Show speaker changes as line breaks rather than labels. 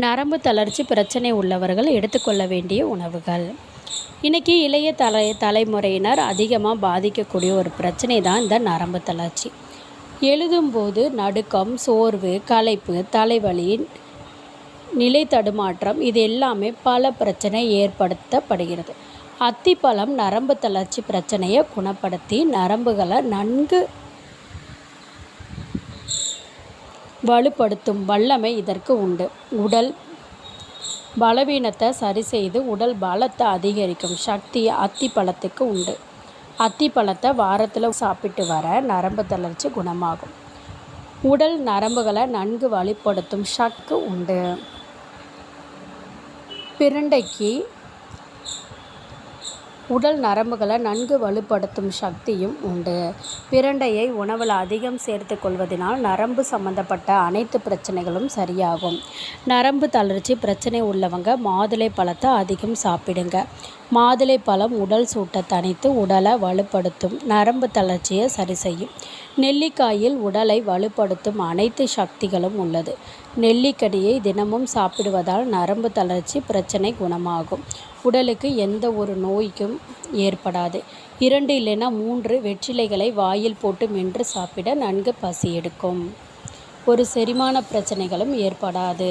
நரம்பு தளர்ச்சி பிரச்சனை உள்ளவர்கள் எடுத்துக்கொள்ள வேண்டிய உணவுகள். இன்றைக்கி இளைய தலைமுறையினர் அதிகமாக பாதிக்கக்கூடிய ஒரு பிரச்சனை தான் இந்த நரம்பு தளர்ச்சி. எழுதும்போது நடுக்கம், சோர்வு, களைப்பு, தலைவலி, நிலை தடுமாற்றம் இது எல்லாமே பல பிரச்சனை ஏற்படுத்தப்படுகிறது. அத்திப்பழம் நரம்பு தளர்ச்சி பிரச்சனையை குணப்படுத்தி நரம்புகளை நன்கு வலுப்படுத்தும் வல்லமை இதற்கு உண்டு. உடல் பலவீனத்தை சரி செய்து உடல் பலத்தை அதிகரிக்கும் சக்தி அத்திப்பழத்துக்கு உண்டு. அத்திப்பழத்தை வாரத்தில் சாப்பிட்டு வர நரம்பு தளர்ச்சி குணமாகும். உடல் நரம்புகளை நன்கு வலுப்படுத்தும் சக்தி உண்டு. பிரண்டைக்கு உடல் நரம்புகளை நன்கு வலுப்படுத்தும் சக்தியும் உண்டு. பிரண்டையை உணவில் அதிகம் சேர்த்து கொள்வதனால் நரம்பு சம்பந்தப்பட்ட அனைத்து பிரச்சனைகளும் சரியாகும். நரம்பு தளர்ச்சி பிரச்சனை உள்ளவங்க மாதுளை பழத்தை அதிகம் சாப்பிடுங்க. மாதுளை பழம் உடல் சூட்டை தணித்து உடலை வலுப்படுத்தும், நரம்பு தளர்ச்சியை சரி செய்யும். நெல்லிக்காயில் உடலை வலுப்படுத்தும் அனைத்து சக்திகளும் உள்ளது. நெல்லிக்கனியை தினமும் சாப்பிடுவதால் நரம்பு தளர்ச்சி பிரச்சனை குணமாகும். உடலுக்கு எந்த ஒரு நோய்க்கும் ஏற்படாது. 2 இல்லைன்னா 3 வெற்றிலைகளை வாயில் போட்டு மென்று சாப்பிட நன்கு பசி எடுக்கும். ஒரு செரிமான பிரச்சனைகளும் ஏற்படாது.